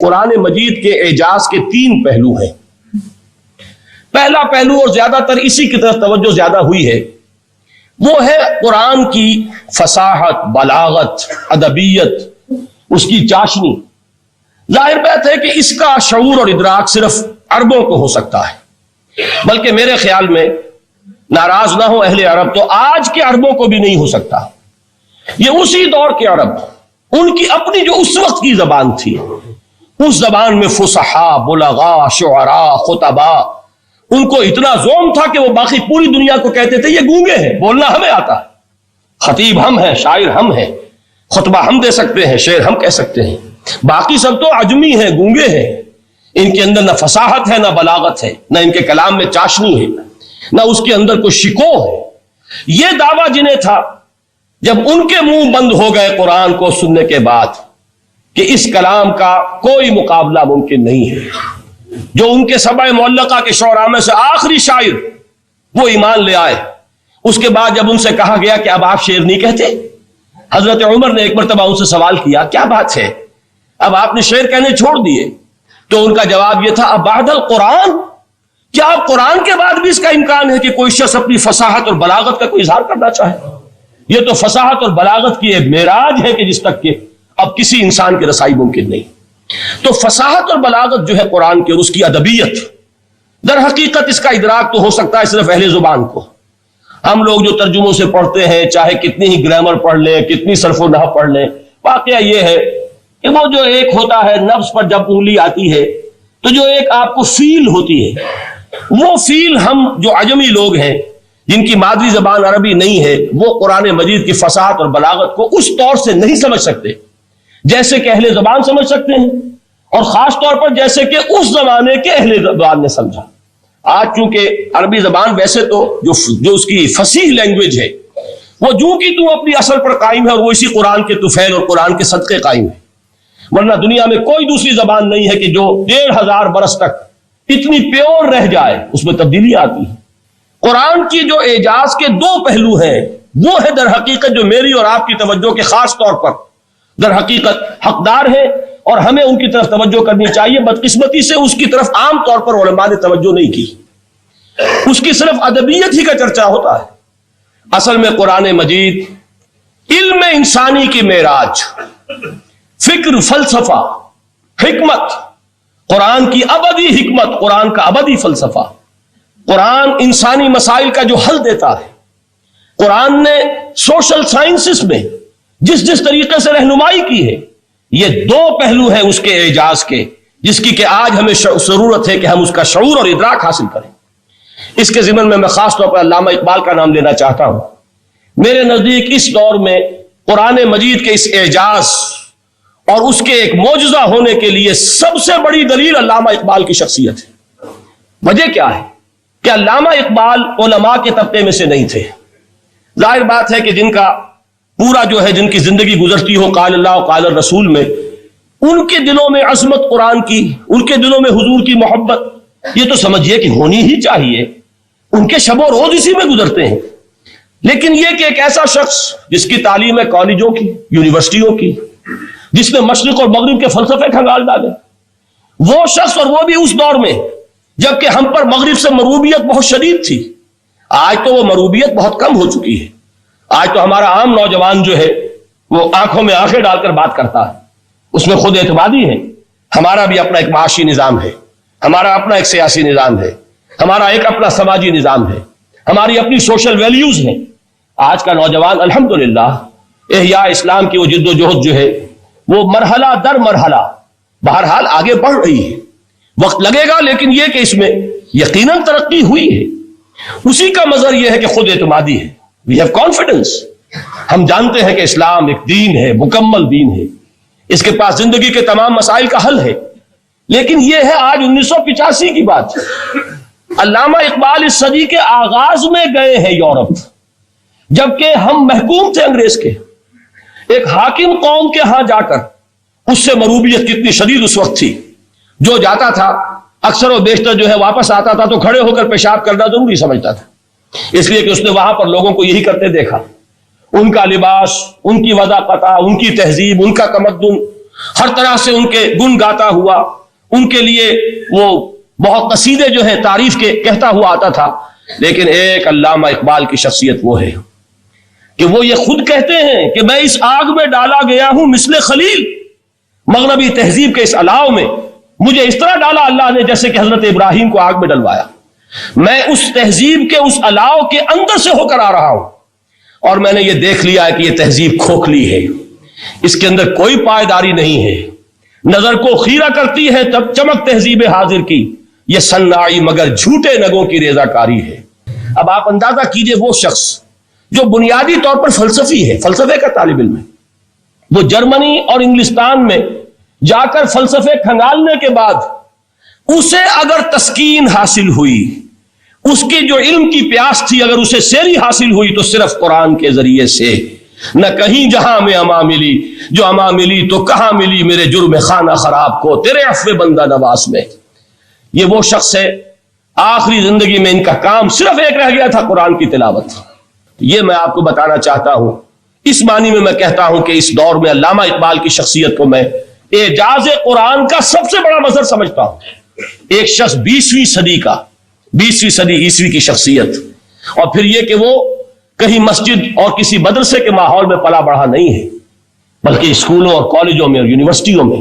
قرآن مجید کے اعجاز کے تین پہلو ہیں۔ پہلا پہلو اور زیادہ تر اسی کی طرف توجہ زیادہ ہوئی ہے، وہ ہے قرآن کی فصاحت، بلاغت، ادبیت، اس کی چاشنی۔ ظاہر بات ہے کہ اس کا شعور اور ادراک صرف عربوں کو ہو سکتا ہے، بلکہ میرے خیال میں ناراض نہ ہو اہل عرب تو آج کے عربوں کو بھی نہیں ہو سکتا۔ یہ اسی دور کے عرب، ان کی اپنی جو اس وقت کی زبان تھی، اس زبان میں فصحاء، بلغاء، شعراء، خطباء، ان کو اتنا ذوم تھا کہ وہ باقی پوری دنیا کو کہتے تھے یہ گونگے ہیں، بولنا ہمیں آتا ہے، خطیب ہم ہیں، شاعر ہم ہیں، خطبہ ہم دے سکتے ہیں، شعر ہم کہہ سکتے ہیں، باقی سب تو عجمی ہیں، گونگے ہیں، ان کے اندر نہ فصاحت ہے، نہ بلاغت ہے، نہ ان کے کلام میں چاشنی ہے، نہ اس کے اندر کوئی شکو ہے۔ یہ دعویٰ جنہیں تھا، جب ان کے منہ بند ہو گئے قرآن کو سننے کے بعد کہ اس کلام کا کوئی مقابلہ ممکن نہیں ہے، جو ان کے سبع معلقہ کے شعراء میں سے آخری شاعر وہ ایمان لے آئے، اس کے بعد جب ان سے کہا گیا کہ اب آپ شعر نہیں کہتے، حضرت عمر نے ایک مرتبہ ان سے سوال کیا کیا بات ہے، اب آپ نے شعر کہنے چھوڑ دیے؟ تو ان کا جواب یہ تھا اب بعد القرآن، کیا اب قرآن کے بعد بھی اس کا امکان ہے کہ کوئی شخص اپنی فصاحت اور بلاغت کا کوئی اظہار کرنا چاہے؟ یہ تو فصاحت اور بلاغت کی ایک معراج ہے کہ جس تک کہ اب کسی انسان کی رسائی ممکن نہیں۔ تو فصاحت اور بلاغت جو ہے قرآن کی اور اس کی ادبیت، در حقیقت اس کا ادراک تو ہو سکتا ہے صرف اہل زبان کو۔ ہم لوگ جو ترجموں سے پڑھتے ہیں، چاہے کتنی ہی گرامر پڑھ لیں، کتنی صرف و نحو پڑھ لیں، واقعہ یہ ہے کہ وہ جو ایک ہوتا ہے نفس پر جب انگلی آتی ہے تو جو ایک آپ کو فیل ہوتی ہے، وہ فیل ہم جو عجمی لوگ ہیں جن کی مادری زبان عربی نہیں ہے، وہ قرآن مجید کی فصاحت اور بلاغت کو اس طور سے نہیں سمجھ سکتے جیسے کہ اہل زبان سمجھ سکتے ہیں، اور خاص طور پر جیسے کہ اس زمانے کے اہل زبان نے سمجھا۔ آج چونکہ عربی زبان ویسے تو جو اس کی فصیح لینگویج ہے وہ جو کی تو اپنی اصل پر قائم ہے، اور وہ اسی قرآن کے طفیل اور قرآن کے صدقے قائم ہے، ورنہ دنیا میں کوئی دوسری زبان نہیں ہے کہ جو 1500 برس تک اتنی پیور رہ جائے، اس میں تبدیلی آتی ہے۔ قرآن کی جو اعجاز کے دو پہلو ہیں، وہ ہے در حقیقت جو میری اور آپ کی توجہ کے خاص طور پر در حقیقت حقدار ہے، اور ہمیں ان کی طرف توجہ کرنی چاہیے۔ بدقسمتی سے اس کی طرف عام طور پر علماء نے توجہ نہیں کی، اس کی صرف ادبیت ہی کا چرچا ہوتا ہے۔ اصل میں قرآن مجید علم انسانی کی معراج، فکر، فلسفہ، حکمت، قرآن کی ابدی حکمت، قرآن کا ابدی فلسفہ، قرآن انسانی مسائل کا جو حل دیتا ہے، قرآن نے سوشل سائنسز میں جس طریقے سے رہنمائی کی ہے، یہ دو پہلو ہیں اس کے اعجاز کے، جس کی کہ آج ہمیں ضرورت ہے کہ ہم اس کا شعور اور ادراک حاصل کریں۔ اس کے ضمن میں خاص طور پر علامہ اقبال کا نام لینا چاہتا ہوں۔ میرے نزدیک اس دور میں قرآن مجید کے اس اعجاز اور اس کے ایک معجزہ ہونے کے لیے سب سے بڑی دلیل علامہ اقبال کی شخصیت ہے۔ وجہ کیا ہے کہ علامہ اقبال علماء کے طبقے میں سے نہیں تھے۔ ظاہر بات ہے کہ جن کا پورا جو ہے جن کی زندگی گزرتی ہو قال اللہ و قال الرسول میں، ان کے دلوں میں عظمت قرآن کی، ان کے دلوں میں حضور کی محبت، یہ تو سمجھیے کہ ہونی ہی چاہیے، ان کے شب و روز اسی میں گزرتے ہیں۔ لیکن یہ کہ ایک ایسا شخص جس کی تعلیم ہے کالجوں کی، یونیورسٹیوں کی، جس نے مشرق اور مغرب کے فلسفے کھنگال ڈالے، وہ شخص، اور وہ بھی اس دور میں جبکہ ہم پر مغرب سے مروبیت بہت شدید تھی۔ آج تو وہ مروبیت بہت کم ہو چکی ہے، آج تو ہمارا عام نوجوان جو ہے وہ آنکھوں میں آنکھیں ڈال کر بات کرتا ہے، اس میں خود اعتمادی ہے۔ ہمارا بھی اپنا ایک معاشی نظام ہے، ہمارا اپنا ایک سیاسی نظام ہے، ہمارا ایک اپنا سماجی نظام ہے، ہماری اپنی سوشل ویلیوز ہیں۔ آج کا نوجوان الحمدللہ احیاء اسلام کی وہ جد و جہد جو ہے وہ مرحلہ در مرحلہ بہرحال آگے بڑھ رہی ہے، وقت لگے گا، لیکن یہ کہ اس میں یقیناً ترقی ہوئی ہے۔ اسی کا مظہر یہ ہے کہ خود اعتمادی ہے، we have confidence۔ ہم جانتے ہیں کہ اسلام ایک دین ہے، مکمل دین ہے، اس کے پاس زندگی کے تمام مسائل کا حل ہے۔ لیکن یہ ہے آج 1985 کی بات، علامہ اقبال اس صدی کے آغاز میں گئے ہیں یورپ، جبکہ ہم محکوم تھے انگریز کے۔ ایک حاکم قوم کے ہاں جا کر، اس سے مروبیت کتنی شدید اس وقت تھی، جو جاتا تھا اکثر و بیشتر جو ہے واپس آتا تھا تو کھڑے ہو کر پیشاب کرنا ضروری سمجھتا تھا، اس لیے کہ اس نے وہاں پر لوگوں کو یہی کرتے دیکھا۔ ان کا لباس، ان کی وضاقتہ، ان کی تہذیب، ان کا تمدن، ہر طرح سے ان کے گن گاتا ہوا، ان کے لیے وہ بہت قصیدے جو ہے تعریف کے کہتا ہوا آتا تھا. لیکن ایک علامہ اقبال کی شخصیت وہ ہے کہ وہ یہ خود کہتے ہیں کہ میں اس آگ میں ڈالا گیا ہوں مثل خلیل. مغربی تہذیب کے اس الاؤ میں مجھے اس طرح ڈالا اللہ نے جیسے کہ حضرت ابراہیم کو آگ میں ڈلوایا. میں اس تہذیب کے اس الاؤ کے اندر سے ہو کر آ رہا ہوں، اور میں نے یہ دیکھ لیا ہے کہ یہ تہذیب کھوکھلی ہے، اس کے اندر کوئی پائیداری نہیں ہے. نظر کو خیرہ کرتی ہے تب چمک تہذیب حاضر کی، یہ صناعی مگر جھوٹے نگوں کی ریزہ کاری ہے. اب آپ اندازہ کیجئے وہ شخص جو بنیادی طور پر فلسفی ہے، فلسفے کا طالب علم ہے، وہ جرمنی اور انگلستان میں جا کر فلسفے کھنگالنے کے بعد اسے اگر تسکین حاصل ہوئی، اس کی جو علم کی پیاس تھی اگر اسے سیری حاصل ہوئی تو صرف قرآن کے ذریعے سے. نہ کہیں جہاں میں اما ملی، جو اما ملی تو کہاں ملی میرے جرم خانہ خراب کو تیرے عفو بندہ نواز میں. یہ وہ شخص ہے آخری زندگی میں ان کا کام صرف ایک رہ گیا تھا، قرآن کی تلاوت. یہ میں آپ کو بتانا چاہتا ہوں. اس معنی میں کہتا ہوں کہ اس دور میں علامہ اقبال کی شخصیت کو میں اعجاز قرآن کا سب سے بڑا مظہر سمجھتا ہوں. ایک شخص 20ویں صدی عیسوی کی شخصیت، اور پھر یہ کہ وہ کہیں مسجد اور کسی مدرسے کے ماحول میں پلا بڑھا نہیں ہے، بلکہ اسکولوں اور کالجوں میں اور یونیورسٹیوں میں،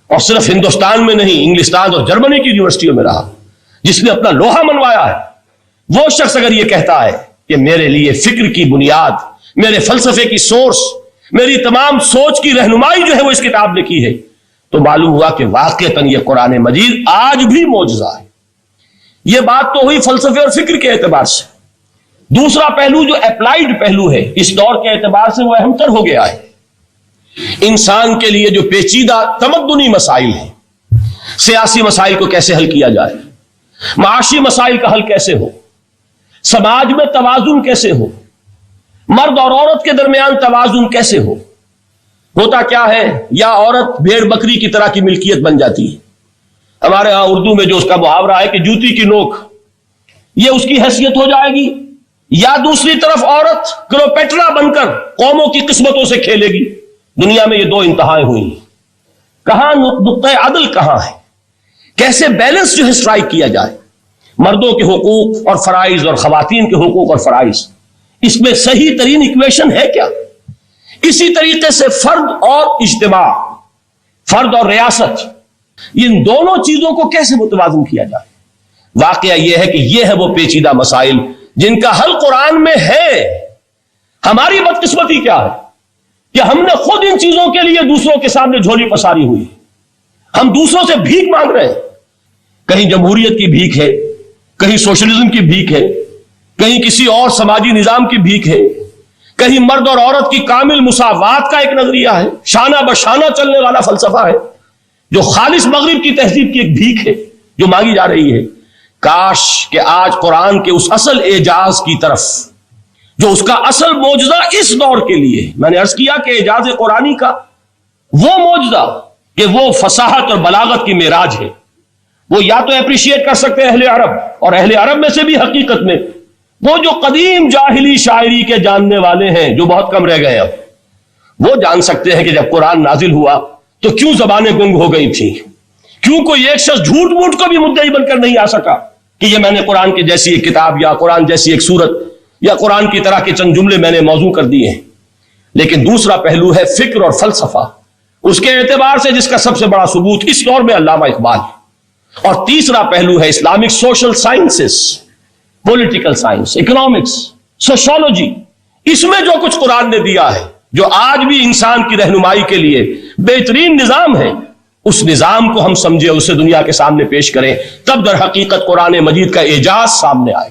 اور صرف ہندوستان میں نہیں، انگلستان اور جرمنی کی یونیورسٹیوں میں رہا، جس نے اپنا لوہا منوایا ہے. وہ شخص اگر یہ کہتا ہے کہ میرے لیے فکر کی بنیاد، میرے فلسفے کی سورس، میری تمام سوچ کی رہنمائی جو ہے وہ اس کتاب نے کی ہے، تو معلوم ہوا کہ واقعتاً یہ قرآن مجید آج بھی معجزہ ہے. یہ بات تو ہوئی فلسفے اور فکر کے اعتبار سے. دوسرا پہلو جو اپلائیڈ پہلو ہے اس دور کے اعتبار سے وہ اہم تر ہو گیا ہے. انسان کے لیے جو پیچیدہ تمدنی مسائل ہیں، سیاسی مسائل کو کیسے حل کیا جائے، معاشی مسائل کا حل کیسے ہو، سماج میں توازن کیسے ہو، مرد اور عورت کے درمیان توازن کیسے ہو. ہوتا کیا ہے، یا عورت بھیڑ بکری کی طرح کی ملکیت بن جاتی ہے. ہمارے ہاں اردو میں جو اس کا محاورہ ہے کہ جوتی کی نوک، یہ اس کی حیثیت ہو جائے گی، یا دوسری طرف عورت کلوپیٹرا بن کر قوموں کی قسمتوں سے کھیلے گی. دنیا میں یہ دو انتہائیں ہوئی ہیں. کہاں نقطہ عدل کہاں ہے، کیسے بیلنس جو ہے اسٹرائک کیا جائے، مردوں کے حقوق اور فرائض اور خواتین کے حقوق اور فرائض، اس میں صحیح ترین ایکویشن ہے کیا. اسی طریقے سے فرد اور اجتماع، فرد اور ریاست، ان دونوں چیزوں کو کیسے متوازن کیا جائے. واقعہ یہ ہے کہ یہ ہے وہ پیچیدہ مسائل جن کا حل قرآن میں ہے. ہماری بدقسمتی کیا ہے کہ ہم نے خود ان چیزوں کے لیے دوسروں کے سامنے جھولی پساری ہوئی. ہم دوسروں سے بھیک مانگ رہے ہیں. کہیں جمہوریت کی بھیک ہے، کہیں سوشلزم کی بھیک ہے، کہیں کسی اور سماجی نظام کی بھیک ہے، کہیں مرد اور عورت کی کامل مساوات کا ایک نظریہ ہے، شانہ بشانہ چلنے والا فلسفہ ہے، جو خالص مغرب کی تہذیب کی ایک بھیک ہے جو مانگی جا رہی ہے. کاش کہ آج قرآن کے اس اصل اعجاز کی طرف، جو اس کا اصل معجزہ اس دور کے لیے، میں نے عرض کیا کہ اعجاز قرآنی کا وہ معجزہ کہ وہ فصاحت اور بلاغت کی معراج ہے، وہ یا تو اپریشیٹ کر سکتے ہیں اہل عرب، اور اہل عرب میں سے بھی حقیقت میں وہ جو قدیم جاہلی شاعری کے جاننے والے ہیں جو بہت کم رہ گئے، اب وہ جان سکتے ہیں کہ جب قرآن نازل ہوا تو کیوں زبانیں گنگ ہو گئی تھیں، کیوں کوئی ایک شخص جھوٹ موٹ کو بھی مدعی بن کر نہیں آ سکا کہ یہ میں نے قرآن کی جیسی ایک کتاب یا قرآن جیسی ایک سورت یا قرآن کی طرح کے چند جملے میں نے موضوع کر دیے ہیں. لیکن دوسرا پہلو ہے فکر اور فلسفہ، اس کے اعتبار سے جس کا سب سے بڑا ثبوت اس دور میں علامہ اقبال. اور تیسرا پہلو ہے Islamic social sciences, political science, economics, sociology. اس میں جو کچھ قرآن نے دیا ہے، جو آج بھی انسان کی رہنمائی کے لیے بہترین نظام ہے، اس نظام کو ہم سمجھے، اسے دنیا کے سامنے پیش کریں، تب در حقیقت قرآن مجید کا اعجاز سامنے آئے.